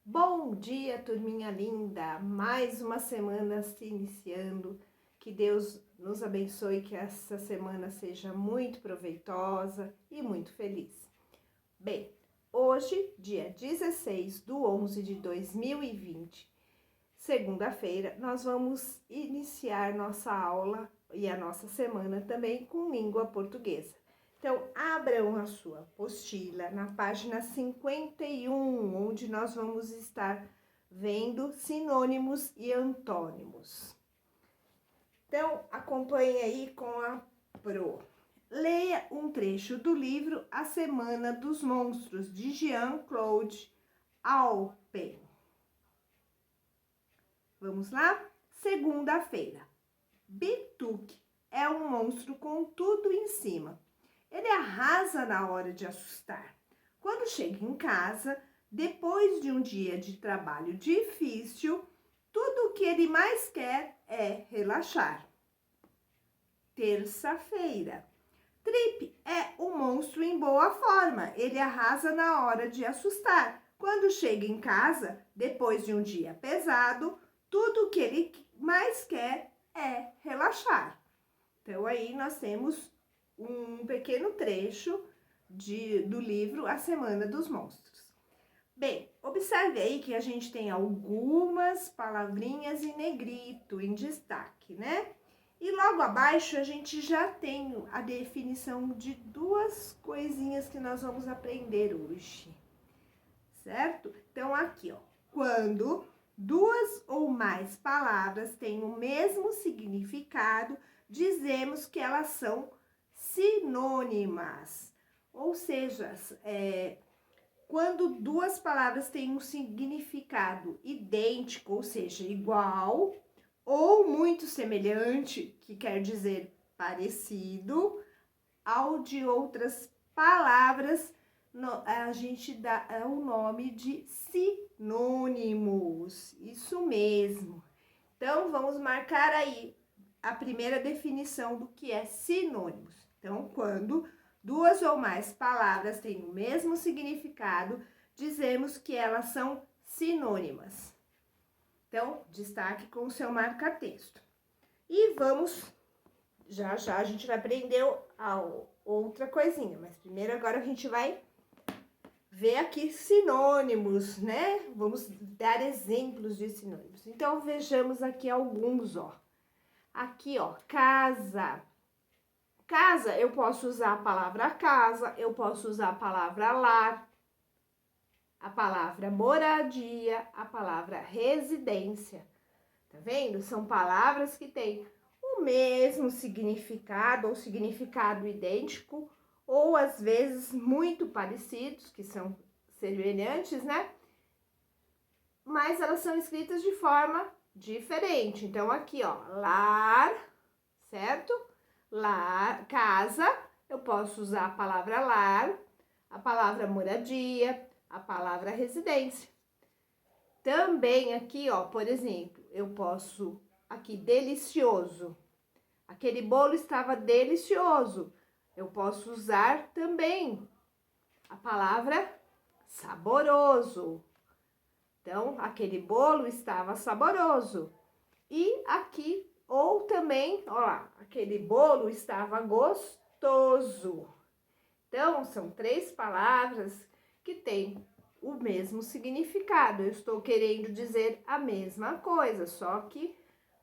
Bom dia, turminha linda! Mais uma semana se iniciando. Que Deus nos abençoe, que essa semana seja muito proveitosa e muito feliz. Bem, hoje, dia 16/11/2020, segunda-feira, nós vamos iniciar nossa aula e a nossa semana também com língua portuguesa. Então, abram a sua apostila na página 51, onde nós vamos estar vendo sinônimos e antônimos. Então, acompanhe aí com a Pro. Leia um trecho do livro A Semana dos Monstros, de Jean-Claude Alpin. Vamos lá? Segunda-feira. Bituque é um monstro com tudo em cima. Ele arrasa na hora de assustar. Quando chega em casa, depois de um dia de trabalho difícil, tudo o que ele mais quer é relaxar. Terça-feira. Trip é um monstro em boa forma. Ele arrasa na hora de assustar. Quando chega em casa, depois de um dia pesado, tudo o que ele mais quer é relaxar. Então, aí nós temos um pequeno trecho do livro A Semana dos Monstros. Bem, observe aí que a gente tem algumas palavrinhas em negrito, em destaque, né? E logo abaixo a gente já tem a definição de duas coisinhas que nós vamos aprender hoje, certo? Então, aqui, ó, quando duas ou mais palavras têm o mesmo significado, dizemos que elas são sinônimas. Ou seja, quando duas palavras têm um significado idêntico, ou seja, igual, ou muito semelhante, que quer dizer parecido, ao de outras palavras, a gente dá o nome de sinônimos. Isso mesmo. Então, vamos marcar aí a primeira definição do que é sinônimos. Então, quando duas ou mais palavras têm o mesmo significado, dizemos que elas são sinônimas. Então, destaque com o seu marca-texto. E vamos, já a gente vai aprender a outra coisinha, mas primeiro agora a gente vai ver aqui sinônimos, né? Vamos dar exemplos de sinônimos. Então, vejamos aqui alguns, ó. Aqui, ó, casa. Casa, eu posso usar a palavra casa, eu posso usar a palavra lar, a palavra moradia, a palavra residência. Tá vendo? São palavras que têm o mesmo significado ou significado idêntico, ou às vezes muito parecidos, que são semelhantes, né? Mas elas são escritas de forma diferente. Então, aqui, ó, lar, certo? Lar, casa, eu posso usar a palavra lar, a palavra moradia, a palavra residência. Também aqui, ó, por exemplo, eu posso, aqui, delicioso. Aquele bolo estava delicioso. Eu posso usar também a palavra saboroso. Então, aquele bolo estava saboroso. E aqui, ou também, ó lá, aquele bolo estava gostoso. Então, são três palavras que têm o mesmo significado. Eu estou querendo dizer a mesma coisa, só que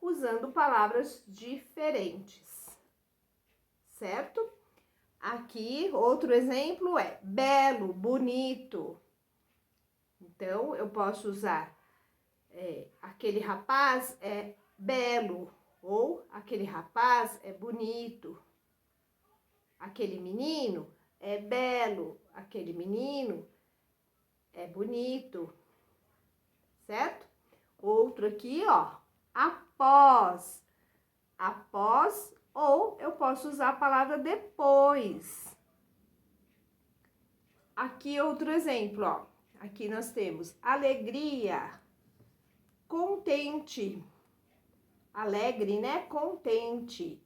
usando palavras diferentes, certo? Aqui, outro exemplo é belo, bonito. Então, eu posso usar aquele rapaz é belo, ou aquele rapaz é bonito. Aquele menino é belo, aquele menino é bonito, certo? Outro aqui, ó, após. Após, ou eu posso usar a palavra depois. Aqui outro exemplo, ó. Aqui nós temos alegria, contente. Alegre, né? Contente.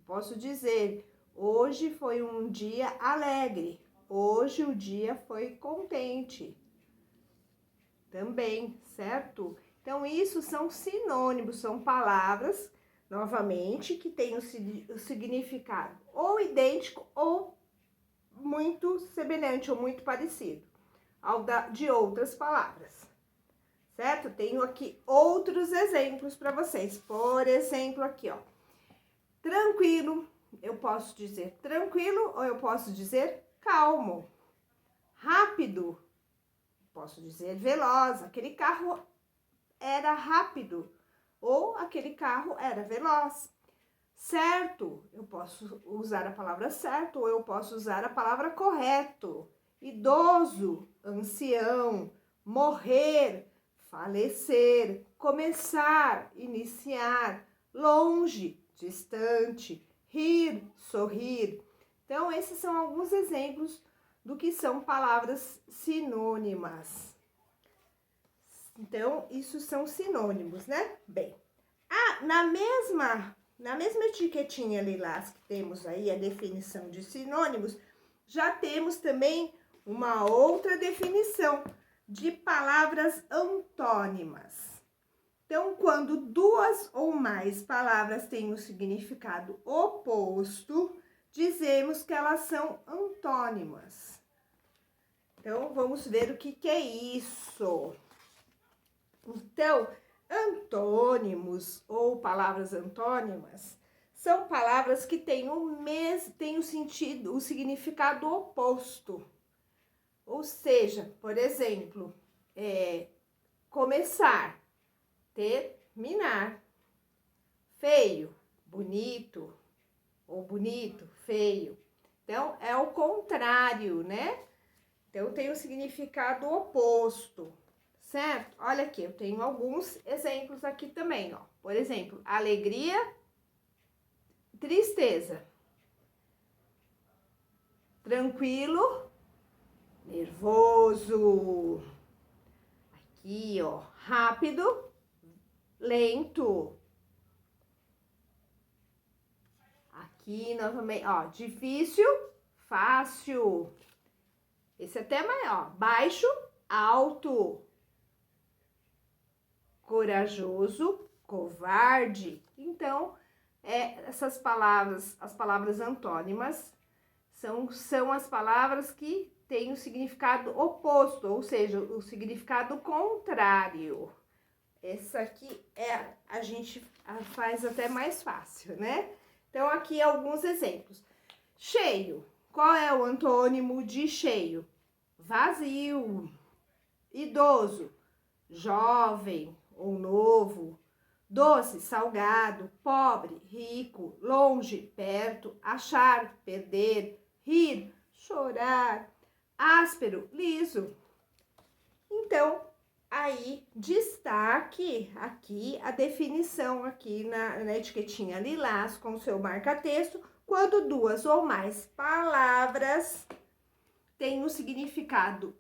Posso dizer, hoje foi um dia alegre. Hoje o dia foi contente. também, certo? Então, isso são sinônimos, são palavras, novamente, que têm o significado ou idêntico ou muito semelhante ou muito parecido ao de outras palavras, certo? Tenho aqui outros exemplos para vocês. Por exemplo, aqui, ó. Tranquilo, eu posso dizer tranquilo ou eu posso dizer calmo. Rápido, posso dizer veloz. Aquele carro era rápido ou aquele carro era veloz. Certo, eu posso usar a palavra certo ou eu posso usar a palavra correto. Idoso, ancião, morrer, falecer, começar, iniciar, longe, distante, rir, sorrir. Então, esses são alguns exemplos do que são palavras sinônimas. Então, isso são sinônimos, né? Bem, na mesma etiquetinha lilás que temos aí a definição de sinônimos, já temos também uma outra definição de palavras antônimas. Então, quando duas ou mais palavras têm um significado oposto, dizemos que elas são antônimas. Então, vamos ver o que é isso. Então, antônimos ou palavras antônimas são palavras que têm o significado oposto. Ou seja, por exemplo, começar, terminar, feio, bonito, ou bonito, feio. Então, é o contrário, né? Então, tem o significado oposto. Certo? Olha aqui, eu tenho alguns exemplos aqui também, ó. Por exemplo, alegria, tristeza. Tranquilo, nervoso. Aqui, ó, rápido, lento. Aqui novamente, ó, difícil, fácil. Esse até é maior, baixo, alto. Corajoso, covarde. Então, essas palavras, as palavras antônimas, são as palavras que têm o significado oposto, ou seja, o significado contrário. Essa aqui a gente faz até mais fácil, né? Então, aqui alguns exemplos. Cheio. Qual é o antônimo de cheio? Vazio. Idoso. Jovem ou novo, doce, salgado, pobre, rico, longe, perto, achar, perder, rir, chorar, áspero, liso. Então, aí, destaque aqui a definição aqui na etiquetinha lilás com o seu marca-texto, quando duas ou mais palavras têm os significados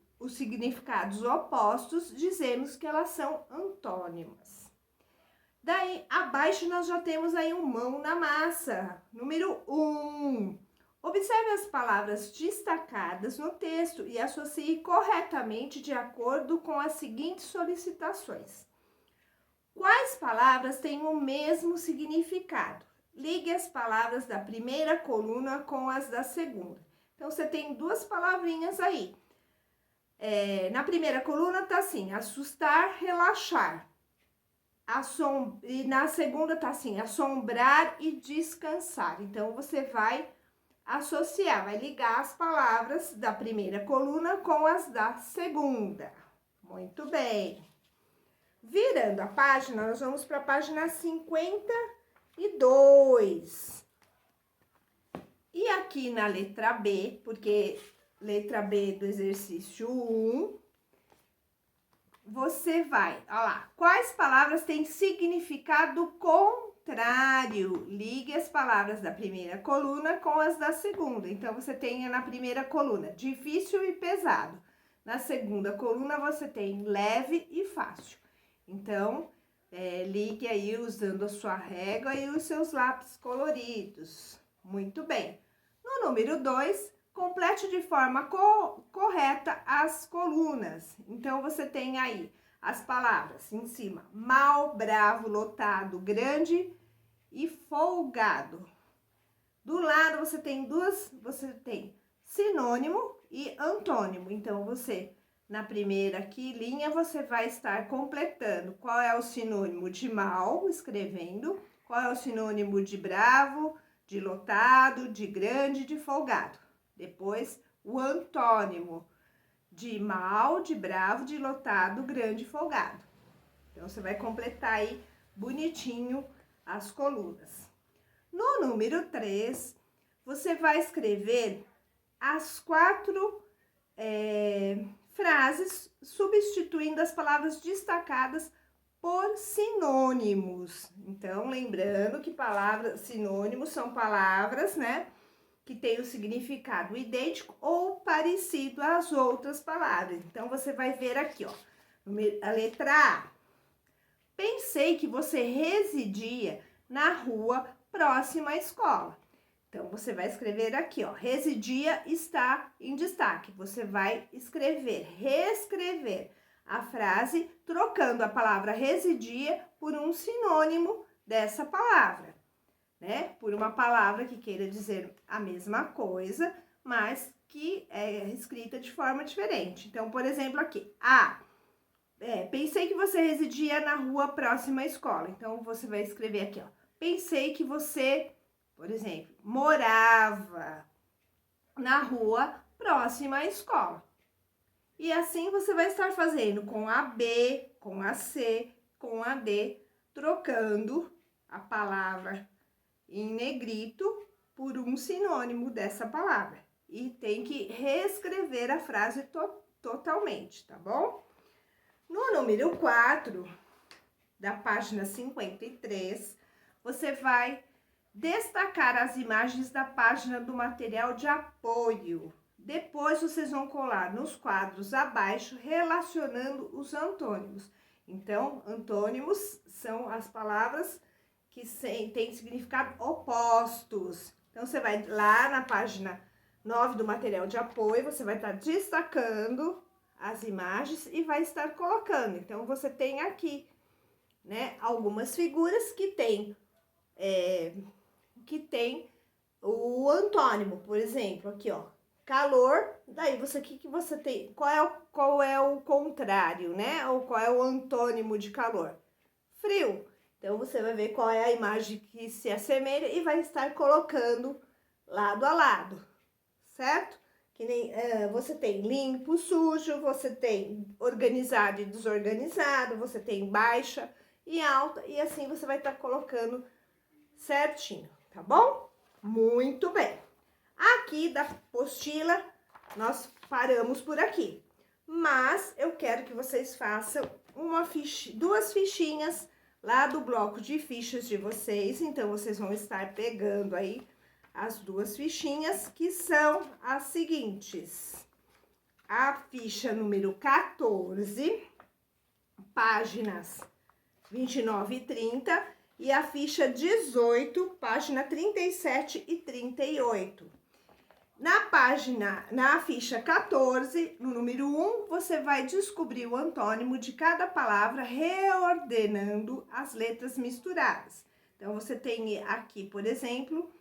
opostos, dizemos que elas são antônimas. Daí, abaixo nós já temos aí um mão na massa. Número 1. Observe as palavras destacadas no texto e associe corretamente de acordo com as seguintes solicitações. Quais palavras têm o mesmo significado? Ligue as palavras da primeira coluna com as da segunda. Então, você tem duas palavrinhas aí. Na primeira coluna tá assim, assustar, relaxar. E na segunda tá assim, assombrar e descansar. Então, você vai associar, vai ligar as palavras da primeira coluna com as da segunda. Muito bem. Virando a página, nós vamos para a página 52. E aqui na letra B, porque letra B do exercício 1, você vai, olha lá, quais palavras têm significado contrário? Ligue as palavras da primeira coluna com as da segunda. Então, você tem na primeira coluna difícil e pesado. Na segunda coluna, você tem leve e fácil. Então, ligue aí usando a sua régua e os seus lápis coloridos. Muito bem. No número 2, complete de forma correta as colunas. Então, você tem aí as palavras em cima: mal, bravo, lotado, grande e folgado. Do lado você tem sinônimo e antônimo. Então, na primeira aqui, linha, você vai estar completando qual é o sinônimo de mal, escrevendo, qual é o sinônimo de bravo, de lotado, de grande, de folgado. Depois, o antônimo de mal, de bravo, de lotado, grande e folgado. Então, você vai completar aí bonitinho as colunas. No número 3, você vai escrever as 4 frases substituindo as palavras destacadas por sinônimos. Então, lembrando que sinônimos são palavras, né, que têm o significado idêntico ou parecido às outras palavras. Então, você vai ver aqui, ó, a letra A. Pensei que você residia na rua próxima à escola. Então, você vai escrever aqui, ó, residia está em destaque. Você vai reescrever a frase, trocando a palavra residia por um sinônimo dessa palavra, né? Por uma palavra que queira dizer a mesma coisa, mas que é escrita de forma diferente. Então, por exemplo, aqui, pensei que você residia na rua próxima à escola. Então, você vai escrever aqui, ó, pensei que você, por exemplo, morava na rua próxima à escola. E assim você vai estar fazendo com a B, com a C, com a D, trocando a palavra em negrito por um sinônimo dessa palavra. E tem que reescrever a frase totalmente, tá bom? No número 4, da página 53, você vai destacar as imagens da página do material de apoio. Depois, vocês vão colar nos quadros abaixo, relacionando os antônimos. Então, antônimos são as palavras que têm significado opostos. Então, você vai lá na página 9 do material de apoio, você vai estar destacando as imagens e vai estar colocando. Então, você tem aqui, né, algumas figuras que tem o antônimo, por exemplo, aqui, ó, calor. Daí o que você tem? Qual é o contrário, né? Ou qual é o antônimo de calor? Frio. Então você vai ver qual é a imagem que se assemelha e vai estar colocando lado a lado, certo? Que nem você tem limpo, sujo, você tem organizado e desorganizado, você tem baixa e alta, e assim você vai estar colocando certinho, tá bom? Muito bem. Aqui da apostila, nós paramos por aqui. Mas eu quero que vocês façam duas fichinhas lá do bloco de fichas de vocês. Então, vocês vão estar pegando aí as duas fichinhas, que são as seguintes. A ficha número 14, páginas 29 e 30, e a ficha 18, página 37 e 38. Na ficha 14, no número 1, você vai descobrir o antônimo de cada palavra, reordenando as letras misturadas. Então, você tem aqui, por exemplo,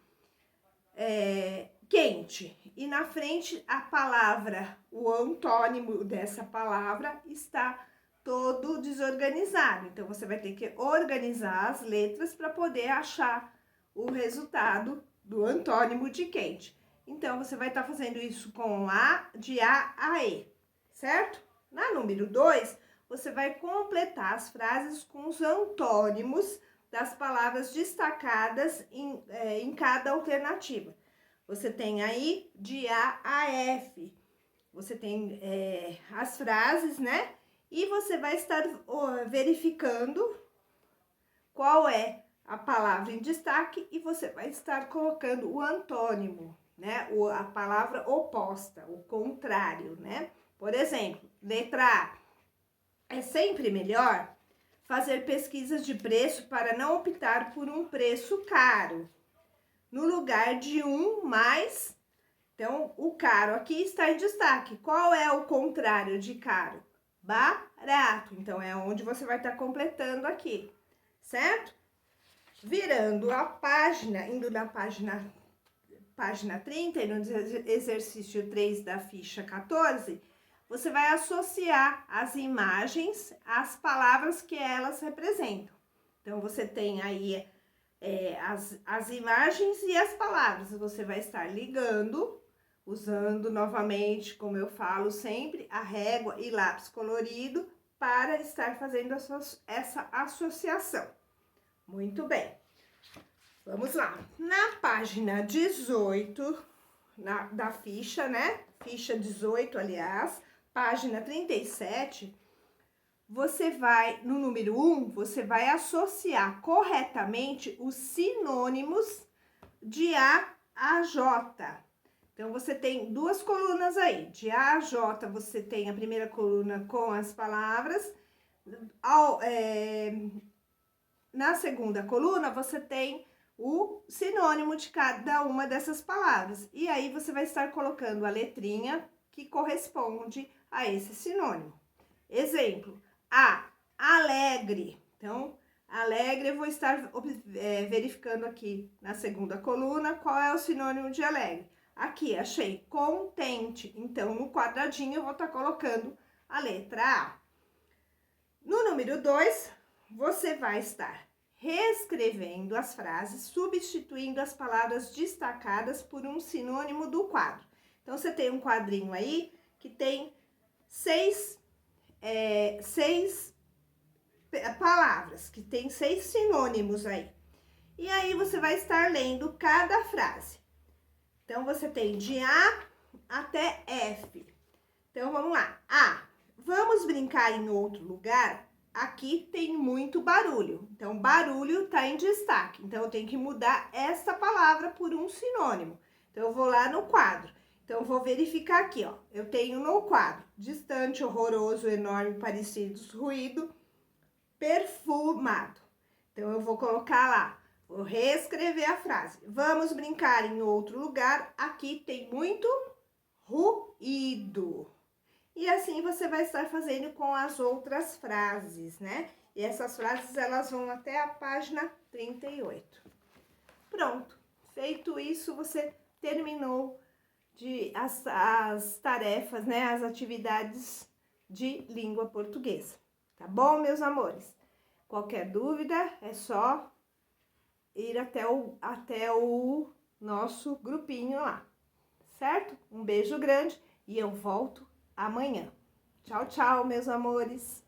quente. E na frente, a palavra, o antônimo dessa palavra está todo desorganizado. Então, você vai ter que organizar as letras para poder achar o resultado do antônimo de quente. Então, você vai estar fazendo isso com de A a E, certo? Na número 2, você vai completar as frases com os antônimos das palavras destacadas em cada alternativa. Você tem aí de A a F. Você tem as frases, né? E você vai estar verificando qual é a palavra em destaque e você vai estar colocando o antônimo, né? A palavra oposta, o contrário, né? Por exemplo, letra A. É sempre melhor fazer pesquisas de preço para não optar por um preço caro, no lugar de um mais. Então, o caro aqui está em destaque. Qual é o contrário de caro? barato. Então, é onde você vai estar completando aqui, certo? Virando a página, indo na página 30, e no exercício 3 da ficha 14, você vai associar as imagens às palavras que elas representam. Então, você tem aí as imagens e as palavras. Você vai estar ligando, usando novamente, como eu falo sempre, a régua e lápis colorido para estar fazendo essa associação. Muito bem. Vamos lá. Na página 18 da ficha, né? Ficha 18, aliás, página 37, você vai, no número 1, você vai associar corretamente os sinônimos de A a J. Então, você tem duas colunas aí. De A a J, você tem a primeira coluna com as palavras. Na segunda coluna, você tem o sinônimo de cada uma dessas palavras. E aí, você vai estar colocando a letrinha que corresponde a esse sinônimo. Exemplo, alegre. Então, alegre, eu vou estar verificando aqui na segunda coluna qual é o sinônimo de alegre. Aqui, achei contente. Então, no quadradinho, eu vou estar colocando a letra A. No número 2, você vai estar reescrevendo as frases, substituindo as palavras destacadas por um sinônimo do quadro. Então, você tem um quadrinho aí que tem seis palavras, que tem 6 sinônimos aí. E aí, você vai estar lendo cada frase. Então, você tem de A até F. Então, vamos lá. A. Vamos brincar em outro lugar? Aqui tem muito barulho. Então, barulho tá em destaque. Então, eu tenho que mudar essa palavra por um sinônimo. Então, eu vou lá no quadro. Então, eu vou verificar aqui, ó. Eu tenho no quadro distante, horroroso, enorme, parecidos, ruído, perfumado. Então, eu vou colocar lá. Vou reescrever a frase. Vamos brincar em outro lugar. Aqui tem muito ruído. E assim você vai estar fazendo com as outras frases, né? E essas frases, elas vão até a página 38. Pronto. Feito isso, você terminou as tarefas, né? As atividades de língua portuguesa. Tá bom, meus amores? Qualquer dúvida, é só ir até o nosso grupinho lá, certo? Um beijo grande e eu volto amanhã. Tchau, tchau, meus amores!